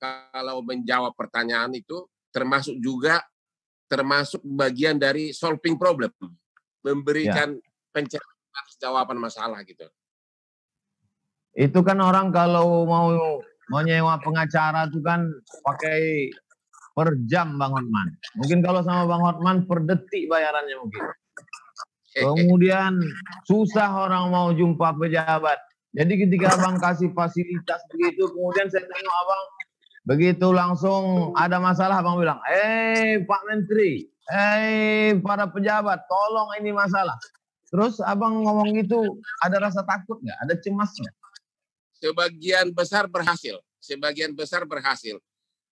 kalau menjawab pertanyaan itu termasuk bagian dari solving problem, memberikan pencerahan jawaban masalah gitu. Itu kan orang kalau mau nyewa pengacara itu kan pakai per jam Bang Hotman. Mungkin kalau sama Bang Hotman per detik bayarannya mungkin. Kemudian susah orang mau jumpa pejabat. Jadi ketika Abang kasih fasilitas begitu, kemudian saya tengok Abang begitu langsung ada masalah, Abang bilang, Pak Menteri, para pejabat, tolong ini masalah. Terus Abang ngomong itu ada rasa takut nggak? Ada cemasnya? Sebagian besar berhasil.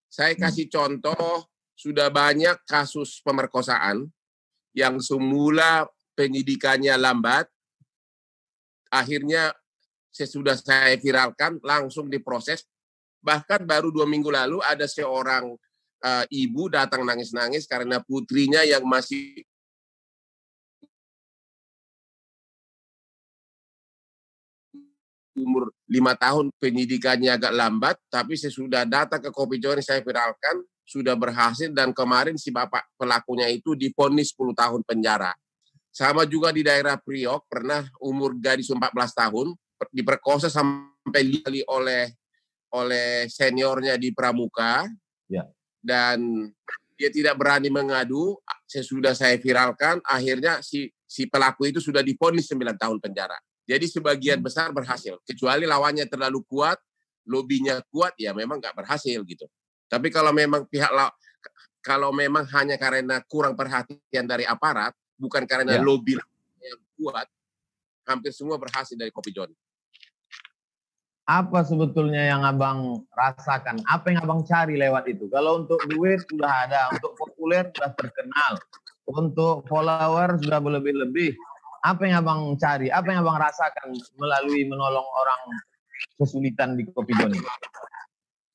Saya kasih contoh, sudah banyak kasus pemerkosaan yang semula penyidikannya lambat, akhirnya sesudah saya viralkan langsung diproses. Bahkan baru 2 minggu lalu ada seorang ibu datang nangis-nangis karena putrinya yang masih umur 5 tahun penyidikannya agak lambat, tapi sesudah datang ke Kopi Joni saya viralkan, sudah berhasil dan kemarin si bapak pelakunya itu divonis 10 tahun penjara. Sama juga di daerah Priok, pernah umur gadis 14 tahun, diperkosa sampai kali oleh seniornya di Pramuka, dan dia tidak berani mengadu. Sesudah saya viralkan, akhirnya si pelaku itu sudah divonis 9 tahun penjara. Jadi sebagian besar berhasil, kecuali lawannya terlalu kuat, lobinya kuat, ya memang nggak berhasil gitu. Tapi kalau memang kalau memang hanya karena kurang perhatian dari aparat, bukan karena lobby yang kuat, hampir semua berhasil dari Kopi Joni. Apa sebetulnya yang Abang rasakan? Apa yang Abang cari lewat itu? Kalau untuk duit sudah ada, untuk populer sudah terkenal, untuk follower sudah berlebih-lebih. Apa yang Abang cari? Apa yang Abang rasakan melalui menolong orang kesulitan di Kopi Joni?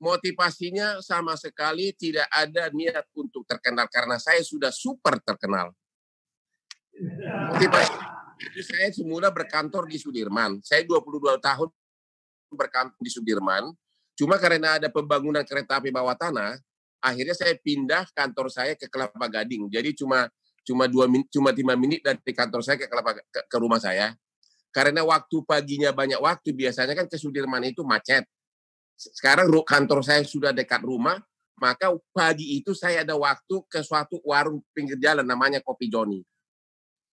Motivasinya sama sekali tidak ada niat untuk terkenal, karena saya sudah super terkenal. Motivasi saya semula berkantor di Sudirman. Saya 22 tahun berkantor di Sudirman. Cuma karena ada pembangunan kereta api bawah tanah, akhirnya saya pindah kantor saya ke Kelapa Gading. Jadi cuma 5 menit dari kantor saya ke rumah saya. Karena waktu paginya banyak waktu, biasanya kan ke Sudirman itu macet. Sekarang kantor saya sudah dekat rumah, maka pagi itu saya ada waktu ke suatu warung pinggir jalan namanya Kopi Joni.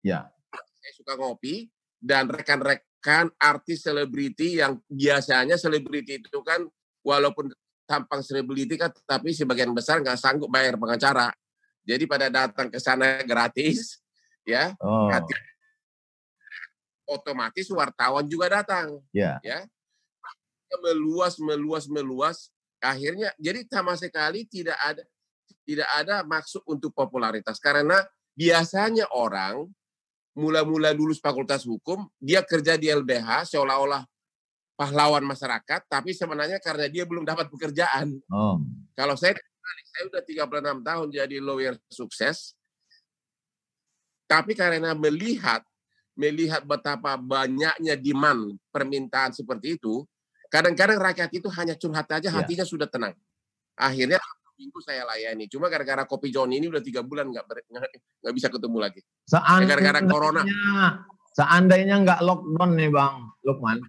Ya. Saya suka ngopi, dan rekan-rekan artis selebriti yang biasanya selebriti itu kan walaupun tampang selebriti kan, tapi sebagian besar nggak sanggup bayar pengacara. Jadi pada datang ke sana gratis, ya. Gratis. Otomatis wartawan juga datang, ya. Meluas. Akhirnya jadi sama sekali tidak ada maksud untuk popularitas, karena biasanya orang mula-mula lulus fakultas hukum, dia kerja di LBH seolah-olah pahlawan masyarakat, tapi sebenarnya karena dia belum dapat pekerjaan. Kalau saya udah 36 tahun jadi lawyer sukses, tapi karena melihat betapa banyaknya demand permintaan seperti itu, kadang-kadang rakyat itu hanya curhat aja, hatinya sudah tenang. Akhirnya minggu saya layani. Cuma gara-gara Kopi Joni ini udah 3 bulan nggak bisa ketemu lagi. Gara-gara corona. Seandainya nggak lockdown nih Bang Lukman,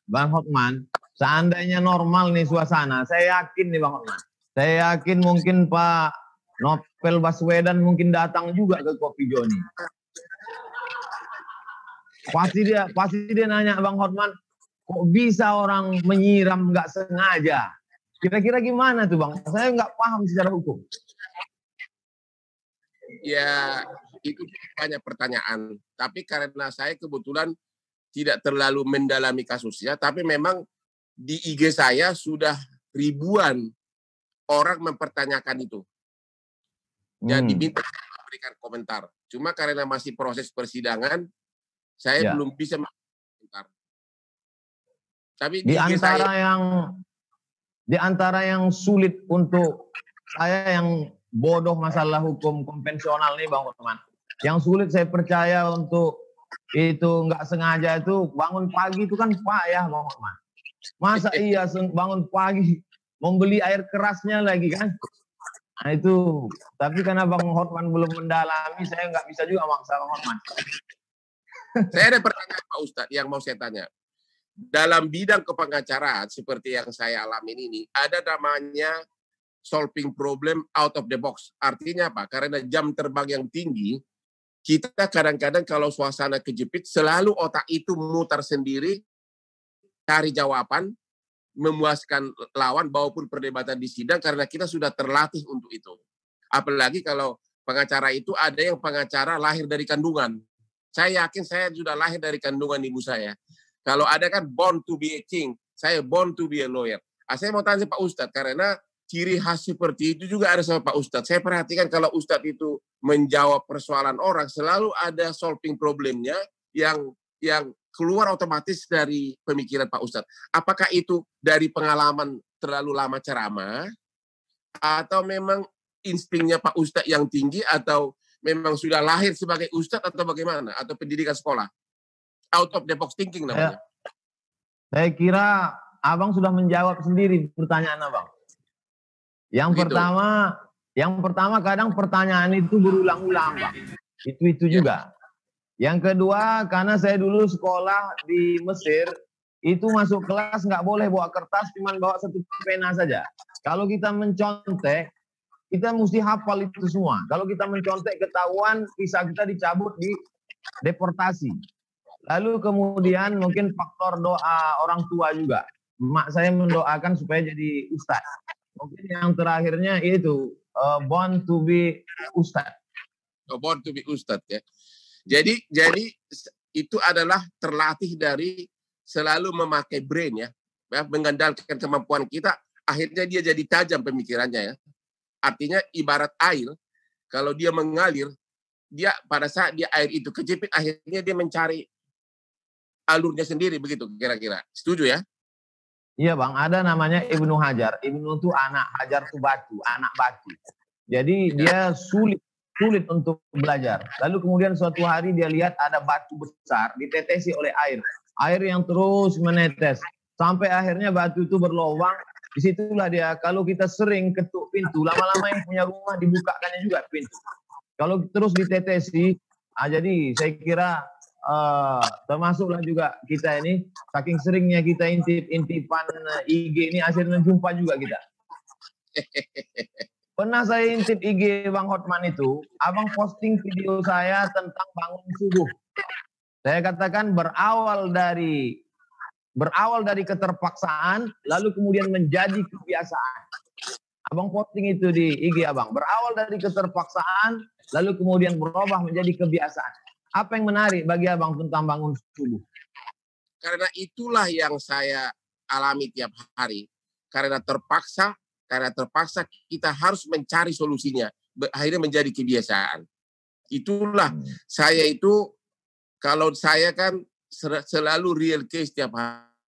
Bang Hotman, seandainya normal nih suasana, saya yakin nih Bang Hotman, saya yakin mungkin Pak Novel Baswedan mungkin datang juga ke Kopi Joni. Pasti dia nanya Bang Hotman, kok bisa orang menyiram nggak sengaja? Kira-kira gimana tuh Bang? Saya nggak paham secara hukum. Ya, itu banyak pertanyaan. Tapi karena saya kebetulan tidak terlalu mendalami kasusnya, tapi memang di IG saya sudah ribuan orang mempertanyakan itu. Dan diminta memberikan komentar. Cuma karena masih proses persidangan, saya belum bisa komentar. Tapi di antara yang sulit untuk saya yang bodoh masalah hukum konvensional nih Bang Hotman, yang sulit saya percaya untuk itu nggak sengaja itu bangun pagi itu kan payah Bang Hotman. Masa iya bangun pagi membeli air kerasnya lagi kan. Nah itu, tapi karena Bang Hotman belum mendalami, saya nggak bisa juga maksa Bang Hotman. Saya ada pertanyaan Pak Ustadz yang mau saya tanya. Dalam bidang kepengacaraan seperti yang saya alami ini, ada namanya solving problem out of the box. Artinya apa? Karena jam terbang yang tinggi, kita kadang-kadang kalau suasana kejepit, selalu otak itu mutar sendiri, cari jawaban, memuaskan lawan maupun perdebatan di sidang karena kita sudah terlatih untuk itu. Apalagi kalau pengacara itu ada yang pengacara lahir dari kandungan. Saya yakin saya sudah lahir dari kandungan ibu saya. Kalau ada kan born to be a king, saya born to be a lawyer. Saya mau tanya Pak Ustadz, karena ciri khas seperti itu juga ada sama Pak Ustadz. Saya perhatikan kalau Ustadz itu menjawab persoalan orang, selalu ada solving problemnya yang keluar otomatis dari pemikiran Pak Ustadz. Apakah itu dari pengalaman terlalu lama ceramah, atau memang instingnya Pak Ustadz yang tinggi, atau memang sudah lahir sebagai Ustadz, atau bagaimana? Atau pendidikan sekolah? Out of the box thinking namanya. Saya kira Abang sudah menjawab sendiri pertanyaan Abang. Yang pertama kadang pertanyaan itu berulang-ulang, Bang. Itu juga. Yang kedua, karena saya dulu sekolah di Mesir, itu masuk kelas nggak boleh bawa kertas, cuma bawa satu pena saja. Kalau kita mencontek, kita mesti hafal itu semua. Kalau kita mencontek ketahuan, visa kita dicabut, di deportasi. Lalu kemudian mungkin faktor doa orang tua juga. Mak saya mendoakan supaya jadi ustadz. Mungkin yang terakhirnya itu born to be ustadz. Born to be ustadz ya. Jadi itu adalah terlatih dari selalu memakai brain ya, mengandalkan kemampuan kita. Akhirnya dia jadi tajam pemikirannya ya. Artinya ibarat air, kalau dia mengalir, dia pada saat dia air itu kejepit, akhirnya dia mencari alurnya sendiri, begitu kira-kira. Setuju ya? Iya Bang, ada namanya Ibnu Hajar. Ibnu itu anak, Hajar itu batu, anak batu. Jadi dia sulit untuk belajar. Lalu kemudian suatu hari dia lihat ada batu besar ditetesi oleh air. Air yang terus menetes. Sampai akhirnya batu itu berlubang. Disitulah dia, kalau kita sering ketuk pintu, lama-lama yang punya rumah dibukakannya juga pintu. Kalau terus ditetesi, jadi saya kira termasuklah juga kita ini, saking seringnya kita intip-intipan IG ini, akhirnya jumpa juga kita. Pernah saya intip IG Bang Hotman itu, Abang posting video saya tentang bangun subuh. Saya katakan berawal dari keterpaksaan, lalu kemudian menjadi kebiasaan. Abang posting itu di IG Abang, berawal dari keterpaksaan, lalu kemudian berubah menjadi kebiasaan. Apa yang menarik bagi Abang tentang bangun subuh? Karena itulah yang saya alami tiap hari. Karena terpaksa kita harus mencari solusinya. Akhirnya menjadi kebiasaan. Itulah saya itu, kalau saya kan selalu real case tiap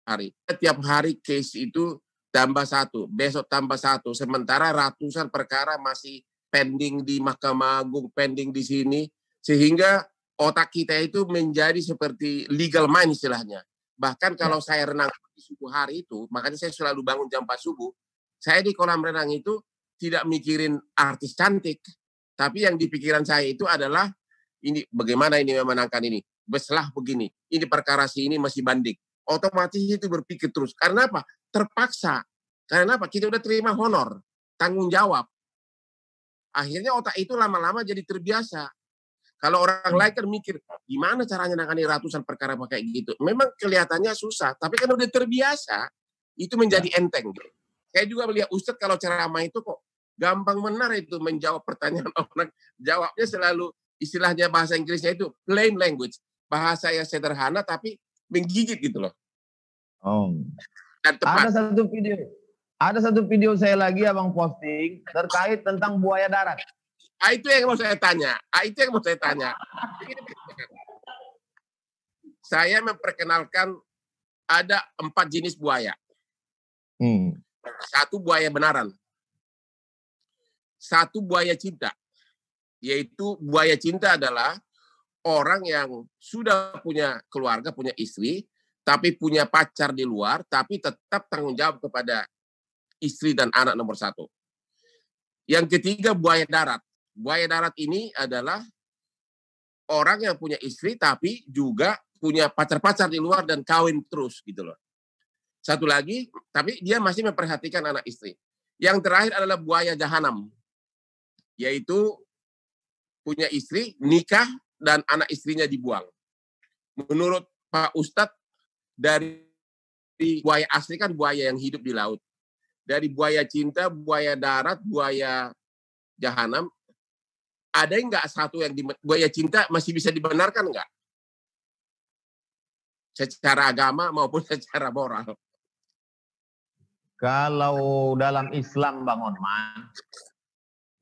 hari. Tiap hari case itu tambah satu, besok tambah satu. Sementara ratusan perkara masih pending di Mahkamah Agung, pending di sini. Sehingga otak kita itu menjadi seperti legal mind istilahnya. Bahkan kalau saya renang di subuh hari itu, makanya saya selalu bangun jam 4 subuh, saya di kolam renang itu tidak mikirin artis cantik, tapi yang di pikiran saya itu adalah, ini bagaimana ini memenangkan ini, beslah begini, ini perkara ini masih banding. Otomatis itu berpikir terus. Karena apa? Terpaksa. Karena apa? Kita udah terima honor, tanggung jawab. Akhirnya otak itu lama-lama jadi terbiasa. Kalau orang lain kan mikir, gimana caranya nangani ratusan perkara kayak gitu. Memang kelihatannya susah, tapi kan udah terbiasa, itu menjadi enteng. Saya juga melihat Ustadz kalau ceramah itu kok gampang benar itu menjawab pertanyaan orang. Jawabnya selalu, istilahnya bahasa Inggrisnya itu plain language. Bahasa yang sederhana tapi menggigit gitu loh. Oh. Dan tepat. Ada satu video saya lagi Abang posting terkait tentang buaya darat. Itu yang mau saya tanya. Saya memperkenalkan ada 4 jenis buaya. Satu buaya benaran. Satu buaya cinta. Yaitu buaya cinta adalah orang yang sudah punya keluarga, punya istri, tapi punya pacar di luar, tapi tetap tanggung jawab kepada istri dan anak nomor 1. Yang ketiga, buaya darat. Buaya darat ini adalah orang yang punya istri tapi juga punya pacar-pacar di luar dan kawin terus gitu loh. Satu lagi, tapi dia masih memperhatikan anak istri. Yang terakhir adalah buaya jahanam, yaitu punya istri, nikah, dan anak istrinya dibuang. Menurut Pak Ustadz, dari buaya asli kan buaya yang hidup di laut. Dari buaya cinta, buaya darat, buaya jahanam, ada nggak satu yang buaya cinta masih bisa dibenarkan nggak? Secara agama maupun secara moral. Kalau dalam Islam, Bang Otman,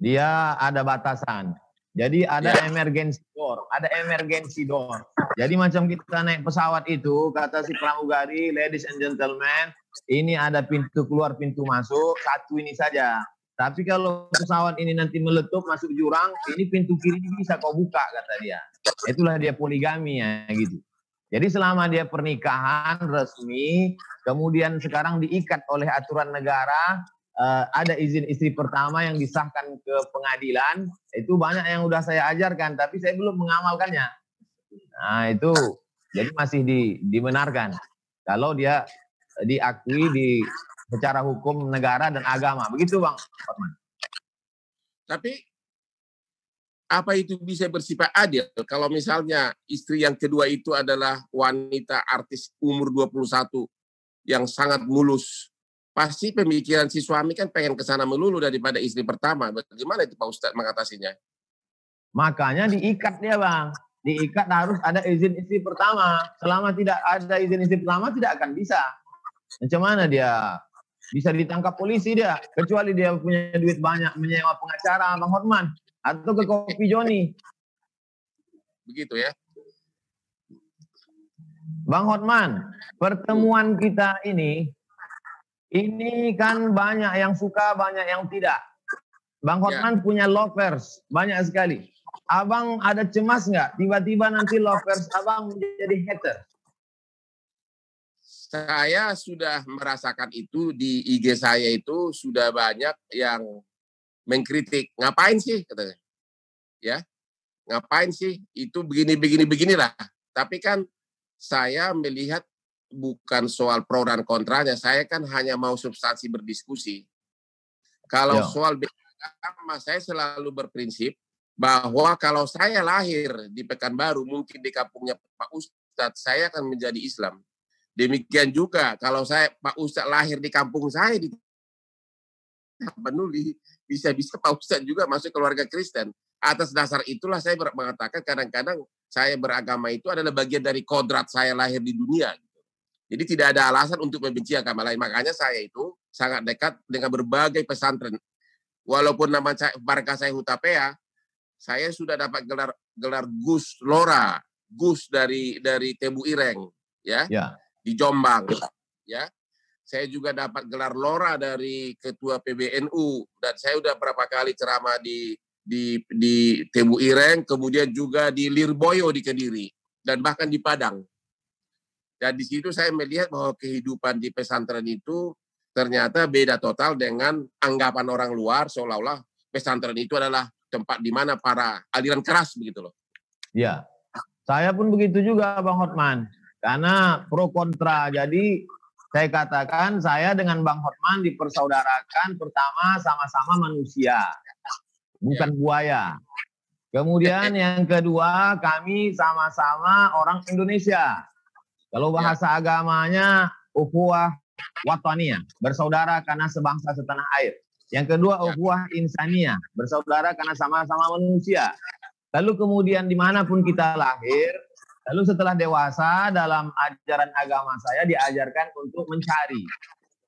dia ada batasan. Jadi ada emergency door, ada emergency door. Jadi macam kita naik pesawat itu, kata si pramugari, ladies and gentlemen, ini ada pintu keluar, pintu masuk, satu ini saja. Tapi kalau pesawat ini nanti meletup masuk jurang, ini pintu kiri bisa kau buka, kata dia. Itulah dia poligami ya gitu. Jadi selama dia pernikahan resmi, kemudian sekarang diikat oleh aturan negara, ada izin istri pertama yang disahkan ke pengadilan, itu banyak yang udah saya ajarkan, tapi saya belum mengamalkannya. Nah itu, jadi masih dibenarkan. Kalau dia diakui secara hukum negara dan agama. Begitu Bang Otman. Tapi apa itu bisa bersifat adil kalau misalnya istri yang kedua itu adalah wanita artis umur 21 yang sangat mulus? Pasti pemikiran si suami kan pengen ke sana melulu daripada istri pertama. Bagaimana itu Pak Ustadz mengatasinya? Makanya diikat dia Bang. Diikat harus ada izin istri pertama. Selama tidak ada izin istri pertama tidak akan bisa. Macam mana dia bisa ditangkap polisi dia? Kecuali dia punya duit banyak menyewa pengacara Bang Hotman. Atau ke Kopi Joni. Begitu ya. Bang Hotman, pertemuan kita ini kan banyak yang suka, banyak yang tidak. Bang Hotman punya lovers, banyak sekali. Abang ada cemas nggak? Tiba-tiba nanti lovers abang menjadi hater. Saya sudah merasakan itu di IG saya itu sudah banyak yang mengkritik, ngapain sih katanya, ya ngapain sih itu beginilah. Tapi kan saya melihat bukan soal pro dan kontranya, saya kan hanya mau substansi berdiskusi. Kalau soal beda agama, saya selalu berprinsip bahwa kalau saya lahir di Pekanbaru, mungkin di kampungnya Pak Ustadz, saya akan menjadi Islam. Demikian juga kalau Pak Ustadz lahir di kampung saya di Tapanuli, bisa-bisa Pak Ustadz juga masuk keluarga Kristen. Atas dasar itulah saya mengatakan kadang-kadang saya beragama itu adalah bagian dari kodrat saya lahir di dunia. Jadi tidak ada alasan untuk membenci agama lain. Makanya saya itu sangat dekat dengan berbagai pesantren. Walaupun nama marga saya Hutapea, saya sudah dapat gelar Gus Lora, Gus dari Tebu Ireng, ya, di Jombang, ya. Saya juga dapat gelar Lora dari Ketua PBNU, dan saya sudah berapa kali ceramah di Tebu Ireng, kemudian juga di Lirboyo di Kediri, dan bahkan di Padang. Dan di situ saya melihat bahwa kehidupan di pesantren itu ternyata beda total dengan anggapan orang luar, seolah-olah pesantren itu adalah tempat di mana para aliran keras begitu loh. Ya, saya pun begitu juga Bang Hotman, karena pro kontra. Jadi saya katakan saya dengan Bang Hotman dipersaudarakan, pertama sama-sama manusia, bukan buaya. Kemudian yang kedua kami sama-sama orang Indonesia. Kalau bahasa agamanya ukhuwah wataniyah, bersaudara karena sebangsa setanah air. Yang kedua ukhuwah insaniyah, bersaudara karena sama-sama manusia. Lalu kemudian dimanapun kita lahir, lalu setelah dewasa dalam ajaran agama saya diajarkan untuk mencari,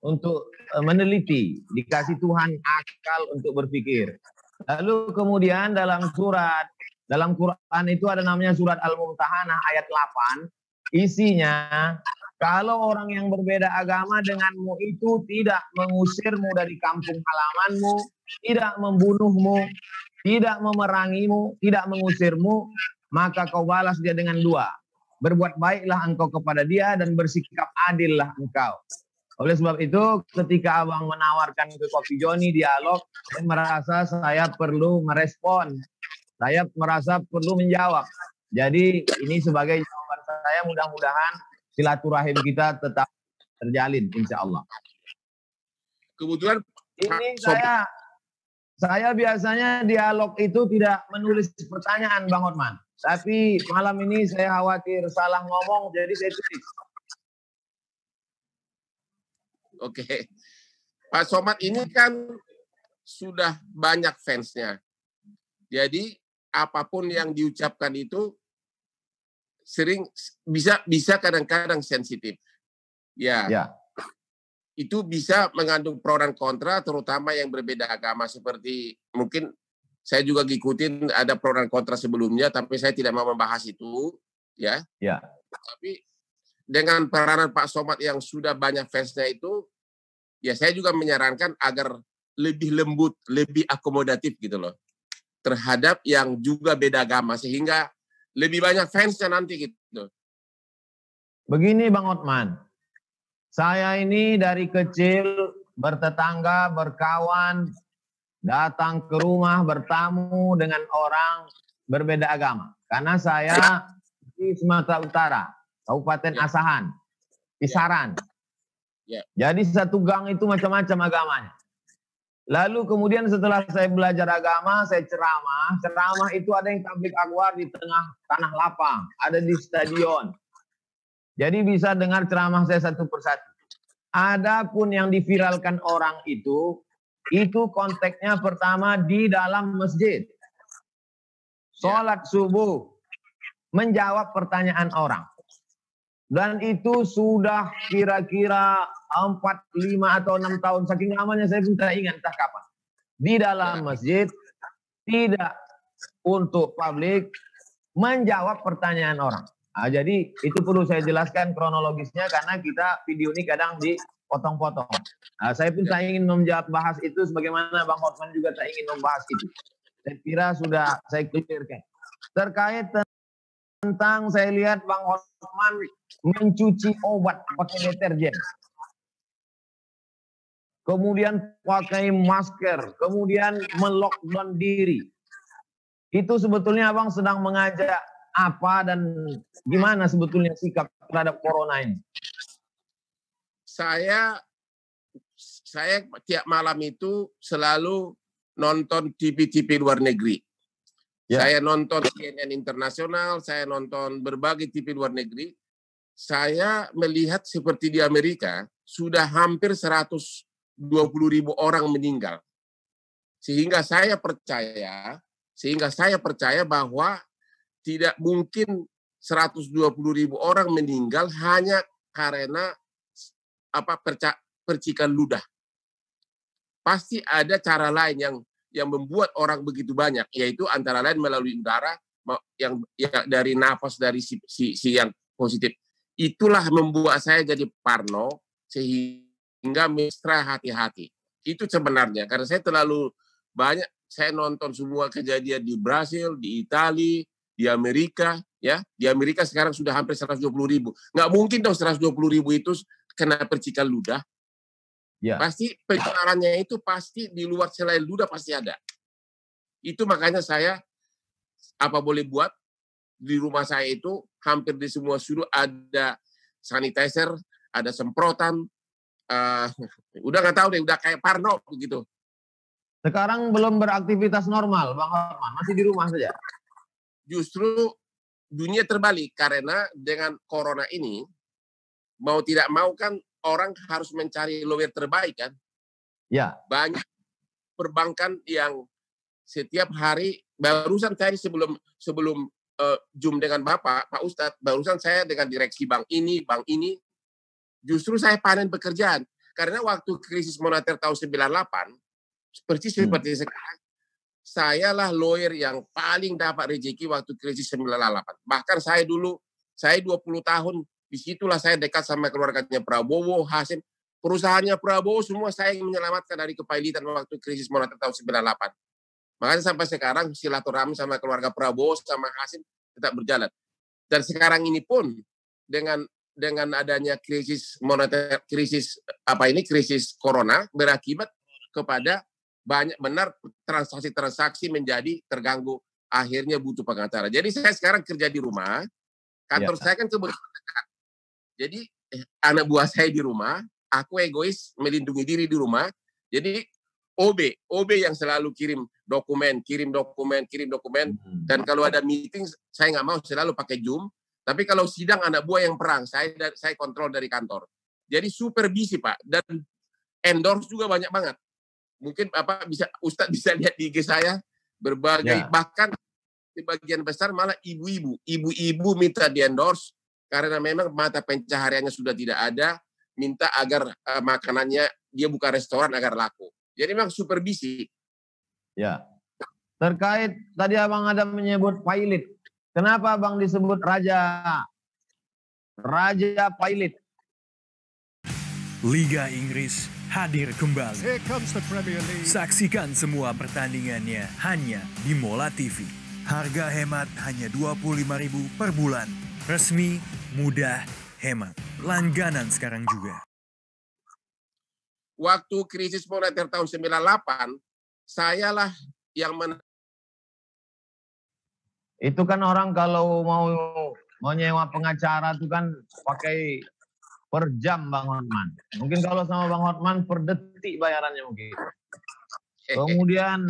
untuk meneliti, dikasih Tuhan akal untuk berpikir. Lalu kemudian dalam Quran itu ada namanya surat Al-Mumtahanah ayat 8, isinya kalau orang yang berbeda agama denganmu itu tidak mengusirmu dari kampung halamanmu, tidak membunuhmu, tidak memerangimu, tidak mengusirmu, maka kau balas dia dengan 2. Berbuat baiklah engkau kepada dia dan bersikap adillah engkau. Oleh sebab itu, ketika abang menawarkan ke Kopi Joni dialog, saya merasa saya perlu merespon. Saya merasa perlu menjawab. Jadi ini sebagai jawaban saya, mudah-mudahan silaturahim kita tetap terjalin, insya Allah. Kebetulan Ini saya biasanya dialog itu tidak menulis pertanyaan, Bang Hotman. Tapi malam ini saya khawatir salah ngomong, jadi saya tulis. Oke. Pak Somad ini kan sudah banyak fansnya. Jadi apapun yang diucapkan itu sering bisa kadang-kadang sensitif. Ya. Itu bisa mengandung pro dan kontra, terutama yang berbeda agama, seperti mungkin saya juga ngikutin ada pro dan kontra sebelumnya, tapi saya tidak mau membahas itu, ya. Tapi dengan peranan Pak Somad yang sudah banyak fansnya itu, ya saya juga menyarankan agar lebih lembut, lebih akomodatif gitu loh, terhadap yang juga beda agama, sehingga lebih banyak fansnya nanti gitu. Begini Bang Hotman, saya ini dari kecil bertetangga, berkawan, datang ke rumah, bertamu dengan orang berbeda agama. Karena saya di Sumatera Utara, Kabupaten Asahan, Kisaran. Jadi satu gang itu macam-macam agamanya. Lalu kemudian setelah saya belajar agama, saya ceramah. Ceramah itu ada yang tablik akbar di tengah tanah lapang, ada di stadion. Jadi bisa dengar ceramah saya satu persatu. Adapun yang diviralkan orang itu konteksnya pertama di dalam masjid. Sholat subuh, menjawab pertanyaan orang. Dan itu sudah kira-kira 4, 5 atau 6 tahun. Saking lamanya saya pun tidak ingat entah kapan. Di dalam masjid, tidak untuk publik, menjawab pertanyaan orang. Nah, jadi itu perlu saya jelaskan kronologisnya karena kita video ini kadang dipotong-potong. Nah, saya pun tak ingin bahas itu sebagaimana Bang Hotman juga tak ingin membahas itu. Saya kira sudah saya clearkan. Terkait tentang saya lihat Bang Hotman mencuci obat pakai deterjen. Kemudian pakai masker, kemudian melockdown diri. Itu sebetulnya Abang sedang mengajak apa dan gimana sebetulnya sikap terhadap corona ini? Saya tiap malam itu selalu nonton TV-TV luar negeri. Saya nonton CNN Internasional, saya nonton berbagai TV luar negeri. Saya melihat seperti di Amerika, sudah hampir 120.000 orang meninggal. Sehingga saya percaya bahwa tidak mungkin 120.000 orang meninggal hanya karena percikan ludah. Pasti ada cara lain yang membuat orang begitu banyak, yaitu antara lain melalui udara yang dari nafas dari si yang positif. Itulah membuat saya jadi parno sehingga mesra hati-hati. Itu sebenarnya karena saya terlalu banyak saya nonton semua kejadian di Brasil, di Italia, di Amerika, ya. Di Amerika sekarang sudah hampir 120.000. Nggak mungkin dong 120.000 itu kena percikan ludah. Pasti penularannya itu pasti di luar selain ludah pasti ada. Itu makanya saya apa boleh buat di rumah saya itu hampir di semua sudut ada sanitizer, ada semprotan. Udah nggak tahu deh, udah kayak parno begitu. Sekarang belum beraktivitas normal, Bang Hotman, masih di rumah saja. Justru dunia terbalik karena dengan corona ini mau tidak mau kan orang harus mencari lawyer terbaik kan. Banyak perbankan yang setiap hari barusan saya sebelum Zoom dengan Bapak Ustadz, barusan saya dengan direksi bank ini, justru saya panen pekerjaan karena waktu krisis moneter tahun 98 seperti sekarang, saya lah lawyer yang paling dapat rezeki waktu krisis 98. Bahkan saya 20 tahun, disitulah saya dekat sama keluarganya Prabowo, Hasim. Perusahaannya Prabowo semua saya yang menyelamatkan dari kepailitan waktu krisis moneter tahun 98. Makanya sampai sekarang silaturahmi sama keluarga Prabowo, sama Hasim tetap berjalan. Dan sekarang ini pun dengan dengan adanya krisis moneter, krisis corona berakibat kepada banyak benar transaksi-transaksi menjadi terganggu, akhirnya butuh pengacara. Jadi saya sekarang kerja di rumah, kantor saya kan kebetulan dekat. Jadi anak buah saya di rumah, aku egois melindungi diri di rumah. Jadi OB yang selalu kirim dokumen. Dan kalau ada meeting, saya nggak mau selalu pakai Zoom. Tapi kalau sidang anak buah yang perang, saya kontrol dari kantor. Jadi super busy, Pak. Dan endorse juga banyak banget. Mungkin Ustadz bisa lihat di IG saya, berbagai, bahkan di bagian besar malah ibu-ibu minta di endorse, karena memang mata pencahariannya sudah tidak ada, minta agar makanannya, dia buka restoran agar laku. Jadi memang super busy. Ya. Terkait tadi Abang ada menyebut pilot. Kenapa Abang disebut Raja Pilot? Liga Inggris hadir kembali. Saksikan semua pertandingannya hanya di Mola TV. Harga hemat hanya 25.000 per bulan. Resmi, mudah, hemat. Langganan sekarang juga. Waktu krisis moneter tahun 98, sayalah yang itu kan orang kalau mau nyewa pengacara itu kan pakai per jam Bang Hotman. Mungkin kalau sama Bang Hotman per detik bayarannya mungkin. Kemudian